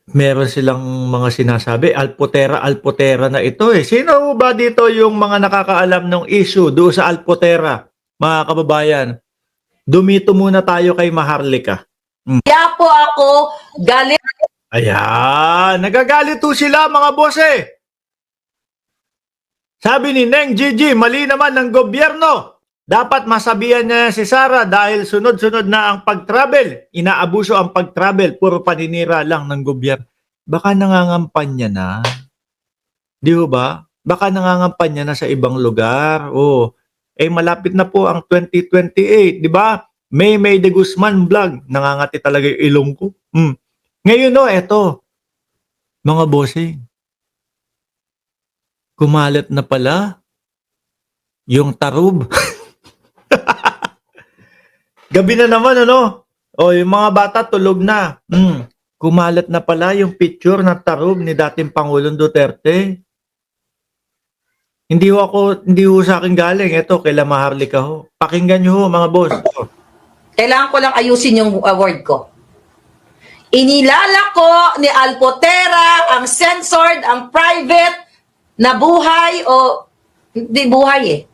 Meron silang mga sinasabi, alpotera na ito eh. Sino ba dito yung mga nakakaalam ng issue doon sa alpotera, mga kababayan? Dumito muna tayo kay Maharlika. Kaya po ako galit. Ayan, nagagalit po sila mga boss eh. Sabi ni Neng Gigi, mali naman ng gobyerno. Dapat masabihan niya si Sara dahil sunod-sunod na ang pag-travel. Inaabuso ang pag-travel, puro paninira lang ng gobyerno. Baka nangangampanya na. Di ba? Baka nangangampanya na sa ibang lugar. Oh, eh malapit na po ang 2028, di ba? May de Guzman vlog. Nangangati talaga yung ilong ko. Ngayon no, eto. Mga bossing. Kumalat na pala yung tarub. Gabi na naman ano? O yung mga bata tulog na. Kumalat na pala yung picture ng tarub ni dating Pangulong Duterte. Hindi ho sa akin galing. Ito, kay Maharlika ho. Pakinggan nyo ho, mga boss. Kailangan ko lang ayusin yung word ko. Inilalako ni Alpotera ang censored, ang private na buhay o hindi buhay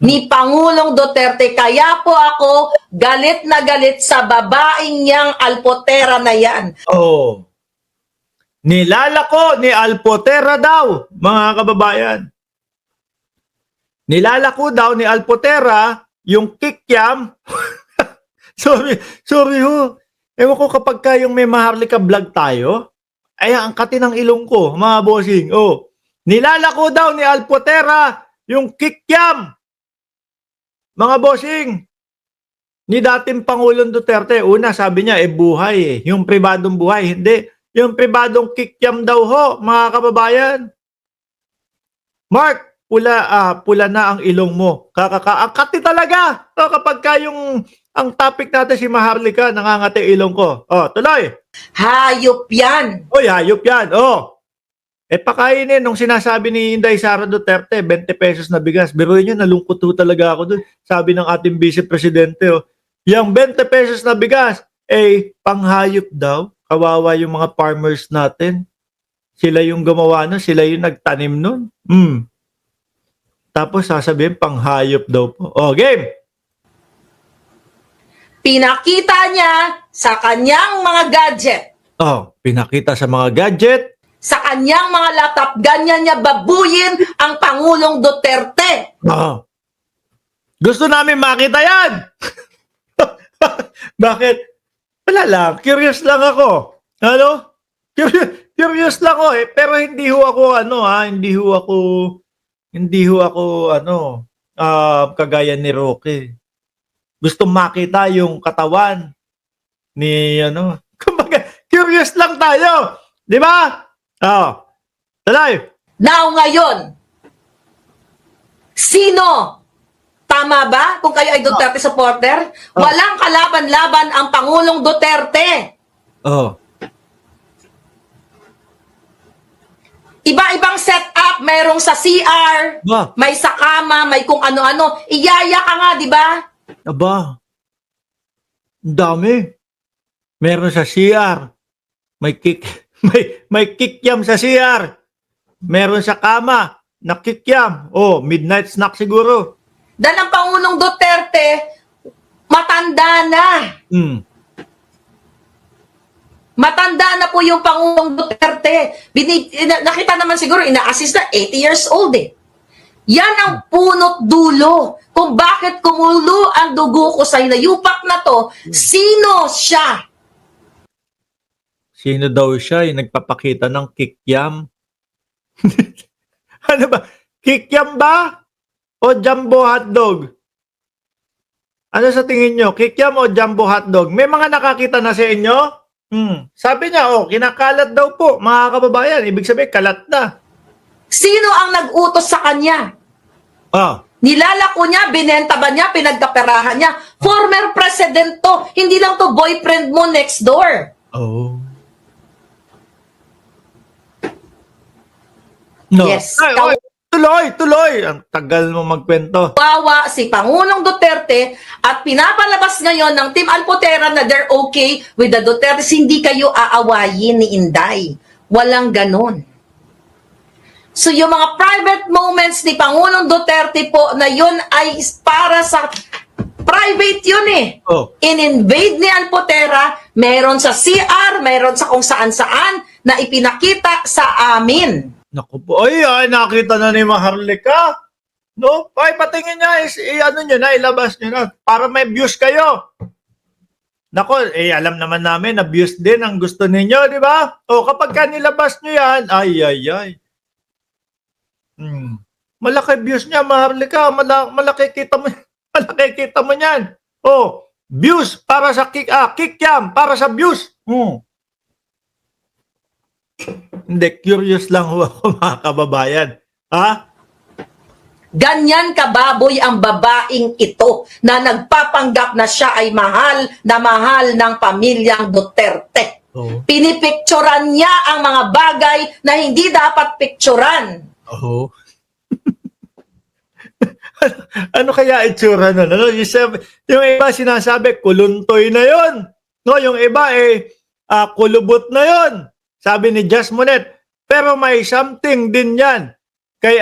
ni Pangulong Duterte. Kaya po ako galit na galit sa babaeng niyang Alpotera na yan. Oh. Nilalako ni Alpotera daw, mga kababayan. Nilalako daw ni Alpotera yung kikiam. sorry ho. Ewan ko kapag yung may Maharlika vlog tayo, ay ang kati ng ilong ko, mga bossing. Oh. Nilalako daw ni Alpotera yung kikiam. Mga bossing, ni dating Pangulong Duterte, una sabi niya, buhay eh. Yung pribadong buhay, hindi. Yung pribadong kikiam daw ho, mga kababayan. Mark, pula na ang ilong mo. Kakakaakati talaga. O, kapag ang topic natin si Maharlika, nangangati ilong ko. O, tuloy. Hayop yan. Oy, hayop yan. O. Pakainin nung sinasabi ni Inday Sara Duterte, 20 pesos na bigas. Biruin nyo, nalungkot ho talaga ako dun. Sabi ng ating Vice Presidente, yung 20 pesos na bigas, panghayop daw. Kawawa yung mga farmers natin. Sila yung gumawa nun, sila yung nagtanim nun. Tapos sasabihin, panghayop daw po. O, game! Pinakita niya sa kanyang mga gadget. Pinakita sa mga gadget. Sa kanyang mga laptop, ganyan niya babuyin ang Pangulong Duterte. Gusto namin makita yan! Bakit? Wala lang. Curious lang ako. Ano? Curious lang ako eh. Pero hindi ho ako kagaya ni Roque. Gusto makita yung katawan ni Kumbaga, curious lang tayo. Di ba? Talay. Now ngayon, sino? Tama ba? Kung kayo ay Duterte supporter, walang kalaban-laban ang Pangulong Duterte. Iba-ibang setup, mayroong sa CR, may sa kama, may kung ano-ano. Iyaya ka nga, di ba? Aba, dami. Meron sa CR. May kikiam sa CR. Meron sa kama, nakikiam. Midnight snack siguro. Dahil ang Pangulong Duterte, matanda na. Matanda na po yung Pangulong Duterte. Nakita naman siguro, ina-assist na 80 years old eh. Yan ang punot dulo kung bakit kumulo ang dugo ko sa hinayupak na to. Sino siya? Sino daw siya yung nagpapakita ng kikiam? Ano ba? Kikiam ba? O jumbo hotdog? Ano sa tingin nyo? Kikiam o jumbo hotdog? May mga nakakita na sa inyo? Sabi niya, kinakalat daw po, mga kababayan. Ibig sabihin, kalat na. Sino ang nag-utos sa kanya? Nilalako niya, binenta ba niya, pinagkaperahan niya. Former president to. Hindi lang to boyfriend mo next door. No. Yes. Tuloy tuloy. Ang tagal mo magkwento. Wawa si Pangulong Duterte at pinapalabas ngayon ng Team Alpotera na they're okay with the Dutertes. Hindi kayo aawayin ni Inday. Walang ganon. So yung mga private moments ni Pangulong Duterte po na yun ay para sa private yun eh. Oh. In-invade ni Alpotera, meron sa CR, meron sa kung saan-saan na ipinakita sa amin. Naku po, ay, nakita na ni Maharlika. No? Ay, patingin niya, ano nyo na, ilabas nyo na, para may views kayo. Nako, alam naman namin na views din ang gusto ninyo, di ba? O, kapag ka nilabas nyo yan, ay. Malaki views niya, Maharlika, malaki kita mo, malaki kita mo niyan. O, views para sa kick yan, para sa views. Hindi, curious lang ho ako mga kababayan. Ha? Ganyan kababoy ang babaeng ito na nagpapanggap na siya ay mahal na mahal ng pamilyang Duterte. Oo. Pinipicturan niya ang mga bagay na hindi dapat picturan. Oo. Ano kaya itsura nun? Ano? Yung iba sinasabi, kuluntoy na yon. No, yung iba kulubot na yon. Sabi ni Just Monet. Pero may something din yan. Kay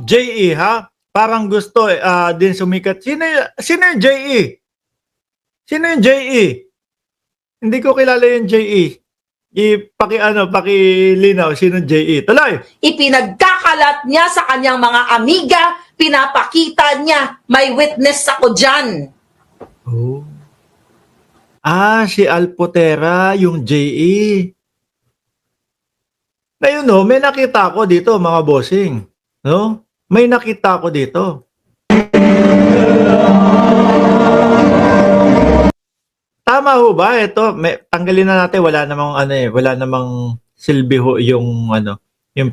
J.E. ha? Parang gusto din sumikat. Sino yung J.E.? Sino yung J.E.? Hindi ko kilala yung J.E. Pakilinaw, sino J.E. Tuloy! Ipinagkakalat niya sa kanyang mga amiga, pinapakita niya, may witness ako dyan. Oh. Si Alpotera, yung J.E. Ngayon, no, may nakita ko dito, mga bossing. No? May nakita ko dito. Tama ho ba? Ito, tanggalin na natin, wala namang silbi ho yung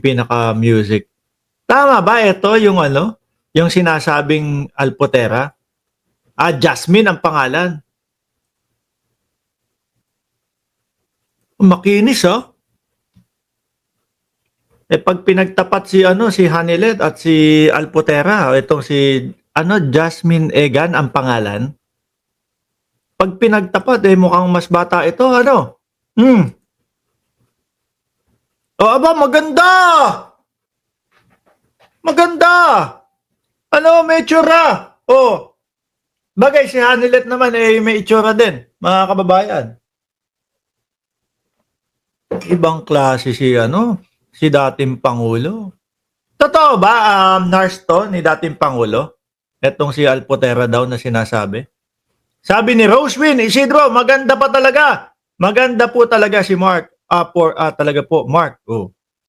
pinaka-music. Tama ba ito yung yung sinasabing Alpotera? Jasmine ang pangalan. Makinis, oh. Pag pinagtapat si Hanilet at si Alpotera, itong si Jasmine Egan ang pangalan. Pag pinagtapat mukhang mas bata ito, aba, maganda. Maganda. May itsura. Bagay si Hanilet naman may itsura din, mga kababayan. Ibang klase si dating Pangulo. Totoo ba, nurse to ni dating Pangulo? Etong si Alpotera daw na sinasabi. Sabi ni Rosewin Isidro, maganda pa talaga. Maganda po talaga si Mark. Talaga po, Mark.